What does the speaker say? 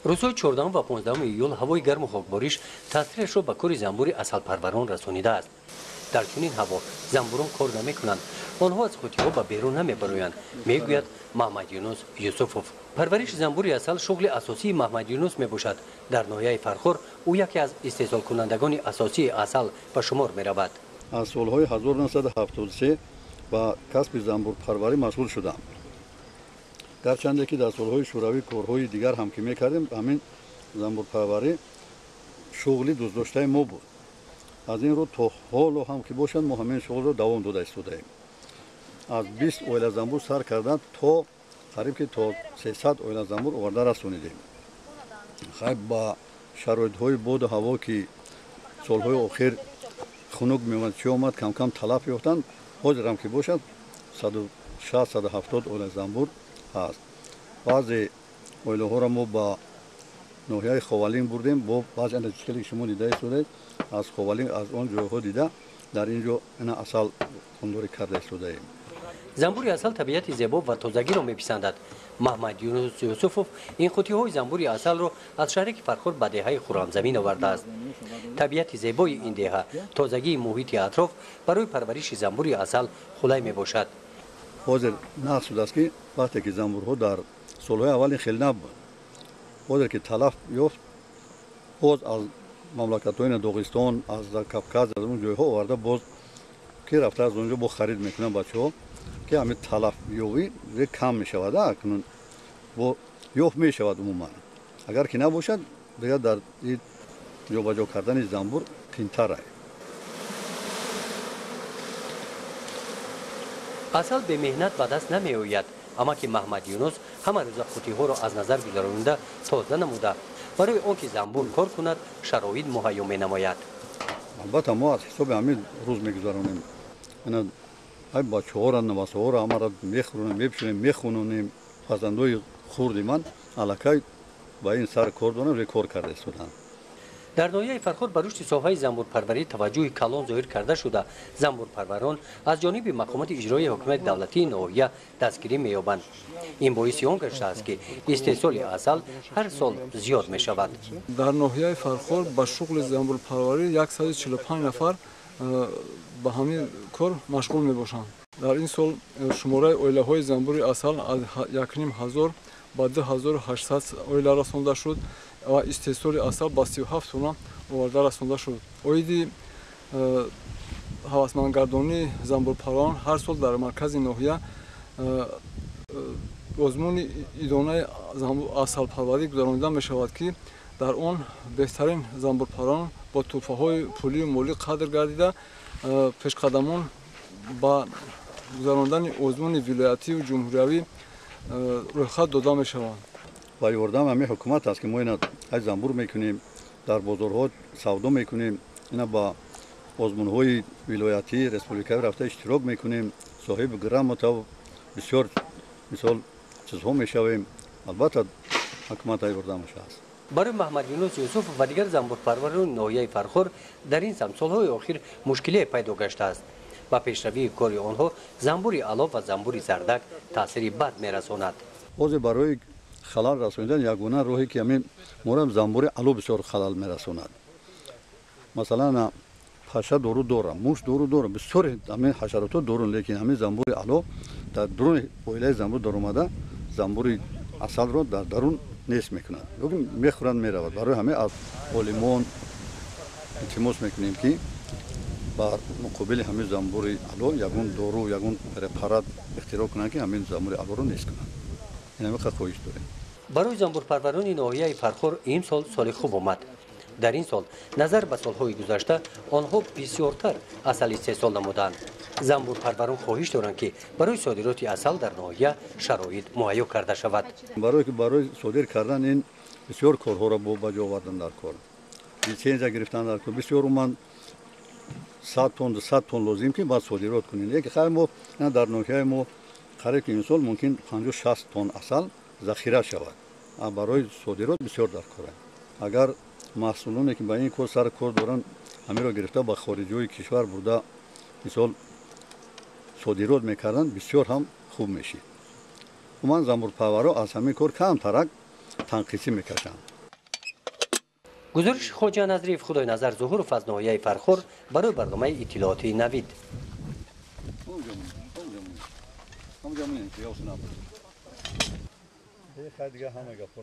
روزهای 14 و 15 ایول هوای گرم و خاکباریش تاثیرش را به کار زنبور عسل پروران رسانیده است. در چنین هوا زنبوران کار نمی‌کنند، آنها از قوطی‌ها به بیرون نمی‌برویند، میگوید محمد یونس یوسفوف. پرورش زنبور عسل شغل اساسی محمد یونس میباشد. در ناحیه فرخور او یکی از استحصال کنندگان اساسی عسل به شمار می‌رود. از سال‌های 1973 با کسب زنبور پروری مشغول شدم. گرچند که در سال‌های شوروی کارهای دیگر هم که می‌کردیم، همین زنبور پروری شغلی داشته ما بود. از این رو تا حال هم که باشند ما همین شغل رو دوام داده استودیم. از 20 اویل زنبور سر کردن تا قریب که تا 300 اویل زنبور آورده رسانیدیم. خیلی با شرایط‌های باد و هوا که سال‌های آخر خنک می‌آمد چی آمد کم کم تلف یافتند، حاضر هم که باشد 160-170 اویل زنبور هست. بعضی اویل‌ها را ما با ناحیه خوالین بردیم، با بعضی اندازه‌ای که شما دیده استودید از خوالین از آن جاها دیده در اینجا این عسل کندوری کرده استودیم. زنبور عسل طبیعت زیبا و تازگی را میپسندد. محمد یونس یوسفوف این قوطی‌های زنبور عسل را از شهر فرخور به دهه خرمزمین آورده است. طبیعت زیبای این دهه، تازگی محیط اطراف برای پرورش زنبور عسل خلای میباشد. حاضر نقص شده است که وقتی که زنبورها در سال‌های اول خیلی نبود، حاضر که تلف یافت، باز از مملکت‌های داغستان، از کافکاز، از اون جای‌ها آورده، باز که رفته از اونجا با خرید میکنن بچه‌ها که همین تلف یابی کم میشود. اکنون با یافت میشود عموما. اگر که نباشد دیگر در این جابجا کردن زنبور قیمت‌تر است. عسل به مهنت به دست نمی آید، اما که محمد یونس همه روز قوطی‌ها را از نظر گذرانده تازه نموده برای آنکه زنبور کار کند شرایط مهیا می نماید. البته ما از حساب همین روز میگذرانیم. اینا ای بچه‌ها را نواس‌ها را همه را میخورونیم، میپشونیم، میخونونیم. فرزندای خرد من الکی با این سر کار دارن کار کرده استودند. در ناحیه فرخور به رشد ساحه زنبور پروری توجه کلان ظاهر کرده شده. زنبور پروران از جانب مقامات اجرایی حکومت دولتی ناحیه دستگیری می‌یابند. این باعث آن گشته است که استحصال عسل هر سال زیاد می شود. در ناحیه فرخور با شغل زنبور پروری 145 نفر به همین کار مشغول میباشند. در این سال شماره اویله‌های زنبور عسل از 1500 به 2800 اویله رسانده شد و استحصال عسل با 37 تن آورده رسانده شد. اویدی هوسمندگردانی زنبور پروران هر سال در مرکز ناحیه آزمون ادانه عسل پروری گذرانیده می شود که در آن بهترین زنبور پروران با تحفه‌های پولی و مالی قدر گردیده پیشقدمان با گذراندن آزمون ولایتی و جمهوریوی رویخط داده می شوند. با یاردم همین حکومت است که ما اینا زنبور میکنیم، در بازارها سودا میکنیم، اینا با آزمون‌های ولایتی ریسپوبلیکایی رفته اشتراک میکنیم، صاحب گرامات و بسیار مثال چیزها میشویم. البته حکومت یاردمش است. برای محمد یونس یوسف و دیگر زنبور پروران ناحیه فرخور در این سالهای اخیر مشکلی پیدا گشته است. با پیشروی کار آنها زنبور علا و زنبور زردک تاثیری بد میرساند. باز برای خلال رسانیدن یگانه راهی که همین مورد زنبور علا بسیار خلال میرساند. مثلا پشه دورو داره، موش دورو داره، بسیار همین حشرات دورن، لیکن همین زنبور علا در درون اویله زنبور در اومده زنبور عسل را در درون نیست میکنند. لیکن میخورند میرود. برای همه از لیمون التماس میکنیم که با مقابل همین زنبور علا یگان دارو یگان پرپارات اختراع کنند که همین زنبور علا را نیست کنند. این همه خواهش داریم. برای زنبور پروران ناحیه فرخور این سال خوب آمد. در این سال نظر به سالهای گذشته آنها بسیارتر عسل استحصال نمودند. زنبور پروران خواهش دارند که برای صادرات عسل در ناحیه شرایط مهیا کرده شود. برای صادر کردن این بسیار کارها را با جا آوردن در کار. لیسنس گرفتن در کار بسیار من 100 تن لازم که بعد صادرات کنیم. یک خیلی ما در ناحیه ما قریب این سال ممکن 50-60 تن عسل ذخیره شود. برای صادرات بسیار در کار. اگر محصولانی که با این کار سر کار دارن همین را گرفته با خارجی کشور برده مثال صادرات میکردن بسیار هم خوب میشه. من زنبور پرورا از همین کار کم ترک تنقیصی میکشم. گزارش خواجه نظریف خدای نظر ظهور فضل‌نامه‌های فرخور برای برنامه اطلاعاتی نوید. دیگه همه گفت